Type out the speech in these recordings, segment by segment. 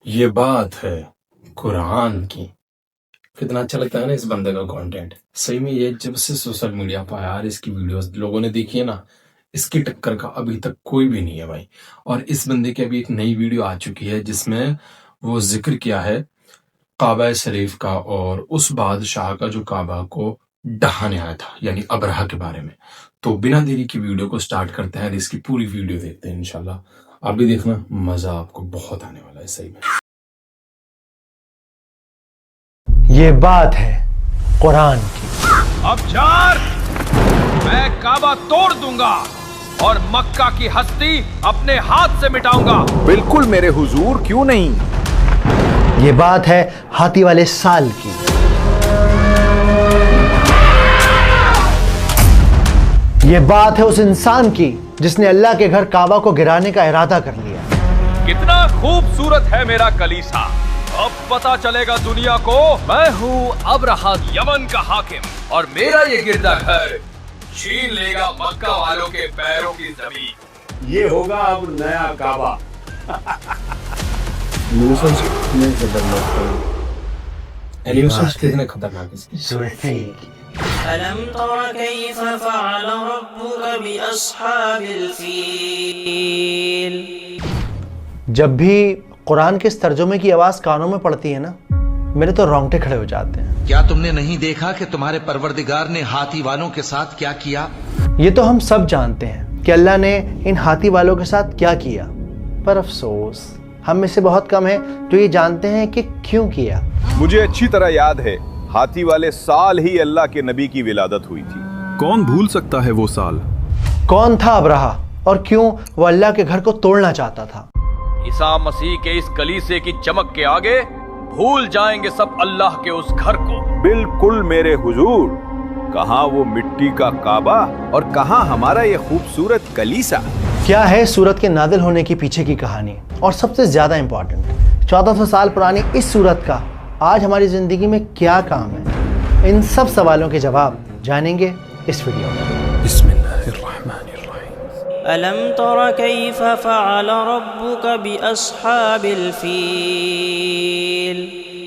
یہ بات ہے قرآن کی. کتنا اچھا لگتا ہے نا اس بندے کا کانٹینٹ. صحیح میں یہ جب سے سوشل میڈیا پہ یار اس کی ویڈیوز لوگوں نے دیکھی ہے نا، اس کی ٹکر کا ابھی تک کوئی بھی نہیں ہے بھائی. اور اس بندے کی ابھی ایک نئی ویڈیو آ چکی ہے جس میں وہ ذکر کیا ہے کعبہ شریف کا اور اس بادشاہ کا جو کعبہ کو ڈہانے آیا تھا، یعنی ابرہہ کے بارے میں. تو بنا دیری کی ویڈیو کو سٹارٹ کرتے ہیں اور اس کی پوری ویڈیو دیکھتے ہیں انشاءاللہ. آپ بھی دیکھنا، مزہ آپ کو بہت آنے والا ہے. صحیح میں یہ بات ہے قرآن کی. اب چار میں کعبہ توڑ دوں گا اور مکہ کی ہستی اپنے ہاتھ سے مٹاؤں گا. بالکل میرے حضور، کیوں نہیں. یہ بات ہے ہاتھی والے سال کی. یہ بات ہے اس انسان کی جس نے اللہ کے گھر کعبہ کو گرانے کا ارادہ کر لیا. کتنا خوبصورت ہے میرا کلیسا. اب پتا چلے گا دنیا کو میں ہوں ابرہہ یمن کا حاکم، اور میرا یہ گرجا گھر چھین لے گا مکہ والوں کے پیروں کی زمین. یہ ہوگا اب نیا کعبہ. کتنے خطرناک اس کی. ألم تر كيف فعل ربك بأصحاب الفيل. جب بھی قرآن کے اس ترجمے کی آواز کانوں میں پڑتی ہے نا، میرے تو رونگٹے کھڑے ہو جاتے ہیں. کیا تم نے نہیں دیکھا کہ تمہارے پروردگار نے ہاتھی والوں کے ساتھ کیا کیا؟ یہ تو ہم سب جانتے ہیں کہ اللہ نے ان ہاتھی والوں کے ساتھ کیا کیا، پر افسوس ہم میں سے بہت کم ہیں جو یہ جانتے ہیں کہ کیوں کیا. مجھے اچھی طرح یاد ہے، ہاتھی والے سال ہی اللہ کے نبی کی ولادت ہوئی تھی. کون بھول سکتا ہے وہ سال؟ کون تھا ابرہہ اور کیوں وہ اللہ کے گھر کو توڑنا چاہتا تھا؟ عیسیٰ مسیح کے اس کلیسے کی چمک کے آگے بھول جائیں گے سب اللہ کے اس گھر کو. بالکل میرے حضور، کہاں وہ مٹی کا کعبہ اور کہاں ہمارا یہ خوبصورت کلیسا. کیا ہے سورت کے نازل ہونے کی پیچھے کی کہانی، اور سب سے زیادہ امپورٹنٹ 1400 سال پرانی اس سورت کا آج ہماری زندگی میں کیا کام ہے؟ ان سب سوالوں کے جواب جانیں گے اس ویڈیو میں. بسم اللہ الرحمن الرحیم. ألم تر كيف فعل ربك بأصحاب الفيل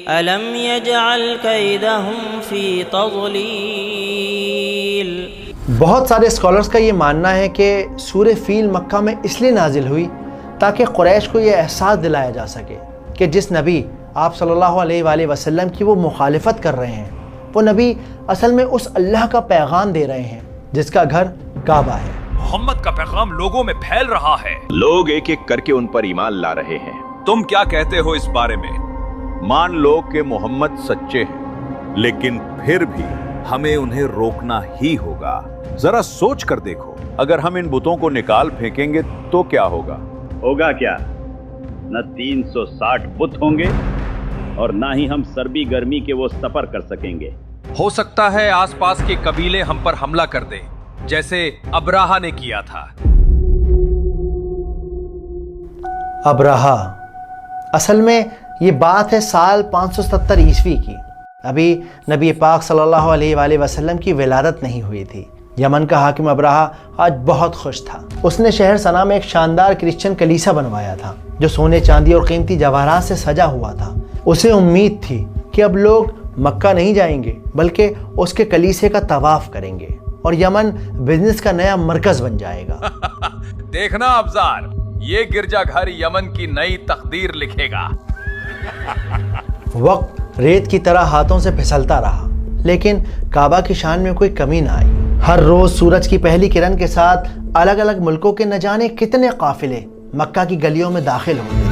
ألم يجعل كيدهم في تضليل. بہت سارے اسکالرز کا یہ ماننا ہے کہ سورہ فیل مکہ میں اس لیے نازل ہوئی تاکہ قریش کو یہ احساس دلایا جا سکے کہ جس نبی آپ صلی اللہ علیہ وآلہ وسلم کی وہ مخالفت کر رہے ہیں، وہ نبی اصل میں اس اللہ کا پیغام دے رہے ہیں جس کا گھر کعبہ ہے. محمد کا پیغام لوگوں میں پھیل رہا ہے. لوگ ایک ایک کر کے ان پر ایمان لا رہے ہیں. تم کیا کہتے ہو اس بارے میں؟ مان لو کہ محمد سچے ہیں، لیکن پھر بھی ہمیں انہیں روکنا ہی ہوگا. ذرا سوچ کر دیکھو، اگر ہم ان بتوں کو نکال پھینکیں گے تو کیا ہوگا؟ ہوگا کیا؟ نہ 360 بت ہوں گے اور نہ ہی ہم سربی گرمی کے وہ سفر کر سکیں گے. ہو سکتا ہے آس پاس کے قبیلے ہم پر حملہ کر دیں، جیسے ابرہہ نے کیا تھا. ابرہہ اصل میں یہ بات ہے سال 570 عیسوی کی. ابھی نبی پاک صلی اللہ علیہ وآلہ وسلم کی ولادت نہیں ہوئی تھی. یمن کا حاکم ابرہہ آج بہت خوش تھا. اس نے شہر صنعا میں ایک شاندار کرسچن کلیسا بنوایا تھا جو سونے چاندی اور قیمتی جواہرات سے سجا ہوا تھا. اسے امید تھی کہ اب لوگ مکہ نہیں جائیں گے بلکہ اس کے کلیسے کا طواف کریں گے اور یمن بزنس کا نیا مرکز بن جائے گا. دیکھنا ابزار، یہ گرجا گھر یمن کی نئی تقدیر لکھے گا. وقت ریت کی طرح ہاتھوں سے پھسلتا رہا، لیکن کعبہ کی شان میں کوئی کمی نہ آئی. ہر روز سورج کی پہلی کرن کے ساتھ الگ الگ ملکوں کے نہ جانے کتنے قافلے مکہ کی گلیوں میں داخل ہوتے.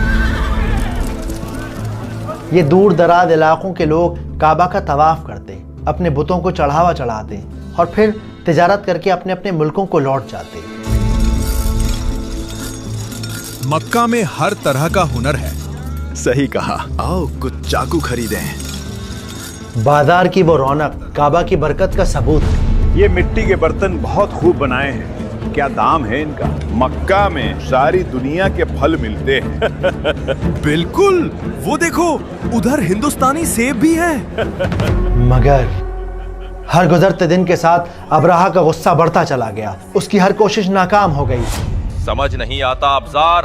یہ دور دراز علاقوں کے لوگ کعبہ کا طواف کرتے، اپنے بتوں کو چڑھاوا چڑھاتے اور پھر تجارت کر کے اپنے اپنے ملکوں کو لوٹ جاتے. مکہ میں ہر طرح کا ہنر ہے. صحیح کہا. آؤ کچھ چاقو خریدیں. بازار کی وہ رونق کعبہ کی برکت کا ثبوت ہے. یہ مٹی کے برتن بہت خوب بنائے ہیں. کیا دام ہے ان کا؟ مکہ میں ساری دنیا کے پھل ملتے ہیں. بالکل، وہ دیکھو ادھر ہندوستانی سیب بھی ہے. مگر ہر گزرتے دن کے ساتھ ابرہہ کا غصہ بڑھتا چلا گیا. اس کی ہر کوشش ناکام ہو گئی. سمجھ نہیں آتا ابزار،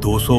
200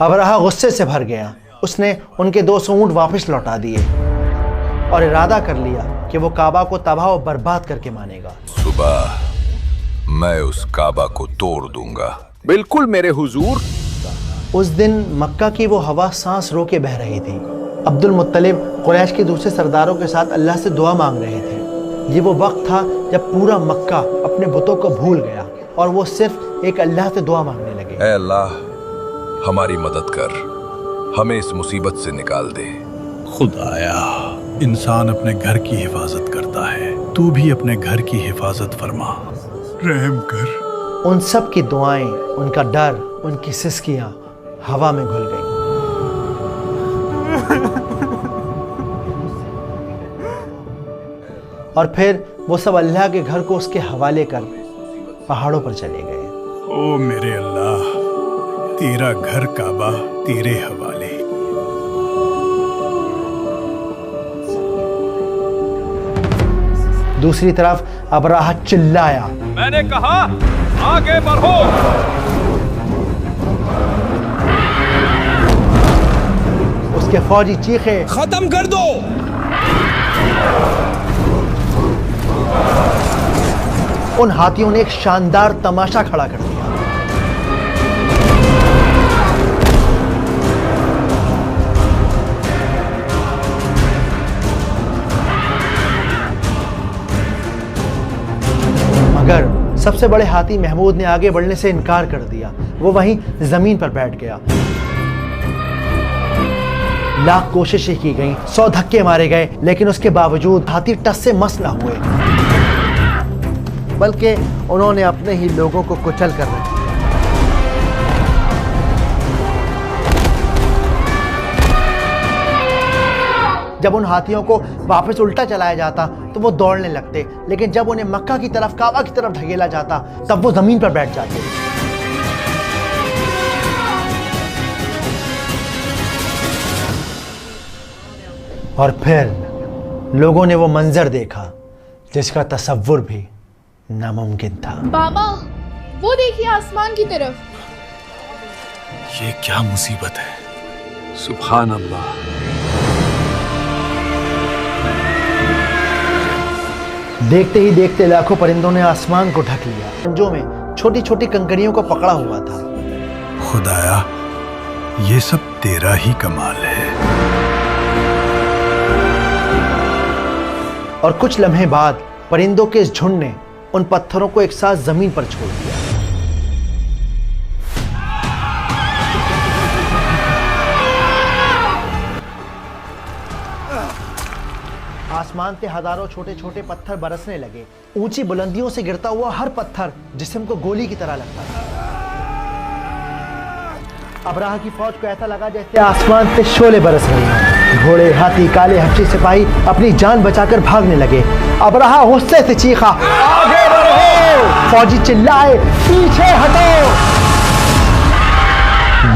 ابرہا غصے سے بھر گیا. اس نے ان کے 200 اونٹ واپس لوٹا دیے اور ارادہ کر لیا کہ وہ کعبہ کو تباہ و برباد کر کے مانے گا. صبح میں اس کعبہ کو توڑ دوں گا. بالکل میرے حضور. اس دن مکہ کی وہ ہوا سانس رو کے بہ رہی تھی. عبد المطلب قریش کے دوسرے سرداروں کے ساتھ اللہ سے دعا مانگ رہے تھے. یہ وہ وقت تھا جب پورا مکہ اپنے بتوں کو بھول گیا اور وہ صرف ایک اللہ سے دعا مانگنے لگے. اے اللہ ہماری مدد کر, ہمیں اس مصیبت سے نکال دے. خدایا انسان اپنے گھر کی حفاظت کرتا ہے, تو بھی اپنے گھر کی حفاظت فرما, رحم کر. ان سب کی دعائیں, ان کا ڈر, ان کی سسکیاں ہوا میں گھل گئیں. اور پھر وہ سب اللہ کے گھر کو اس کے حوالے کر پہاڑوں پر چلے گئے. او میرے اللہ, تیرا گھر کعبہ تیرے حوالے. دوسری طرف ابراہ چلایا, میں نے کہا آگے بڑھو. اس کے فوجی چیخے, ختم کر دو. ان ہاتھیوں نے ایک شاندار تماشا کھڑا کر دیا. مگر سب سے بڑے ہاتھی محمود نے آگے بڑھنے سے انکار کر دیا. وہ وہیں زمین پر بیٹھ گیا. لاکھ کوششیں کی گئیں, 100 دھکے مارے گئے, لیکن اس کے باوجود ہاتھی ٹس سے مس نہ ہوئے, بلکہ انہوں نے اپنے ہی لوگوں کو کچل کر رکھ دیا. جب ان ہاتھیوں کو واپس الٹا چلایا جاتا تو وہ دوڑنے لگتے, لیکن جب انہیں مکہ کی طرف, کعبہ کی طرف دھکیلا جاتا تب وہ زمین پر بیٹھ جاتے. اور پھر لوگوں نے وہ منظر دیکھا جس کا تصور بھی ناممکن تھا. بابا وہ دیکھیے آسمان کی طرف. یہ کیا مصیبت ہے, سبحان اللہ. دیکھتے ہی دیکھتے لاکھوں پرندوں نے آسمان کو ڈھک لیا. پنجوں میں چھوٹی چھوٹی کنکریوں کو پکڑا ہوا تھا. خدایا یہ سب تیرا ہی کمال ہے. اور کچھ لمحے بعد پرندوں کے اس جھنڈ نے ان پتھروں کو ایک ساتھ زمین پر چھوڑ دیا. آسمان سے ہزاروں چھوٹے چھوٹے پتھر برسنے لگے. اونچی بلندیوں سے گرتا ہوا ہر پتھر جسم کو گولی کی طرح لگتا تھا. ابراہ کی فوج کو ایسا لگا جیسے آسمان سے شعلے برس رہے ہیں. گھوڑے, ہاتھی, کالے حبشی سپاہی اپنی جان بچا کر بھاگنے لگے. ابراہ غصے سے چیخا, آگے بڑھو. فوجی چلائے, پیچھے ہٹو.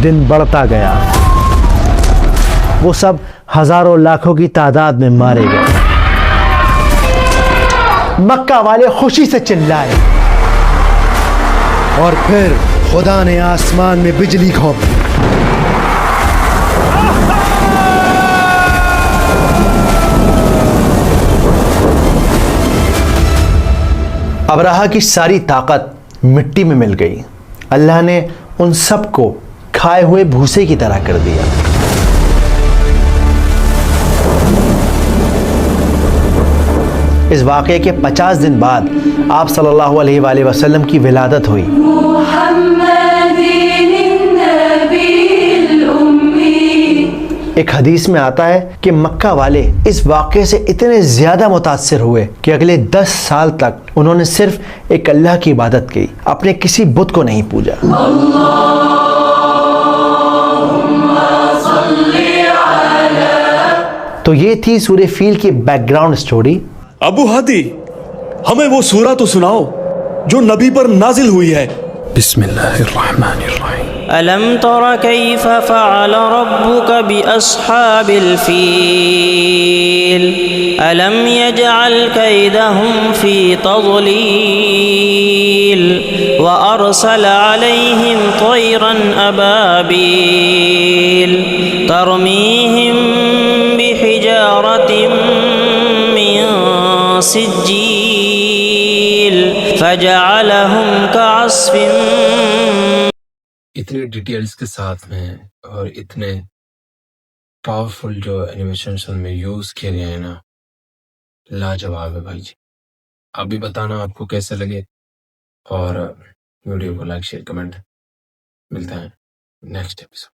دن بڑھتا گیا. وہ سب ہزاروں لاکھوں کی تعداد میں مارے گئے. مکہ والے خوشی سے چلائے. اور پھر خدا نے آسمان میں بجلی گھونپ دی. ابراہ کی ساری طاقت مٹی میں مل گئی. اللہ نے ان سب کو کھائے ہوئے بھوسے کی طرح کر دیا. اس واقعے کے 50 دن بعد آپ صلی اللہ علیہ وآلہ وسلم کی ولادت ہوئی. ایک حدیث میں آتا ہے کہ مکہ والے اس واقعے سے اتنے زیادہ متاثر ہوئے کہ اگلے 10 سال تک انہوں نے صرف ایک اللہ کی عبادت کی, اپنے کسی بت کو نہیں پوجا. تو یہ تھی سورہ فیل کی بیک گراؤنڈ سٹوری. ابو ہادی ہمیں وہ سورہ تو سناؤ جو نبی پر نازل ہوئی ہے. بسم اللہ الرحمن الرحیم. ألم تر كيف فعل ربك بأصحاب الفيل ألم يجعل كيدهم في تضليل وأرسل عليهم طيرا أبابيل ترميهم بحجارة من سجيل فجعلهم كعصف. اتنی ڈیٹیلز کے ساتھ میں اور اتنے پاورفل جو اینیمیشنز ان میں یوز کیے گئے ہیں نا، لاجواب ہے بھائی جی. آپ بھی بتانا آپ کو کیسے لگے، اور ویڈیو کو لائک شیئر کمنٹ. ملتا ہے نیکسٹ ایپیسوڈ.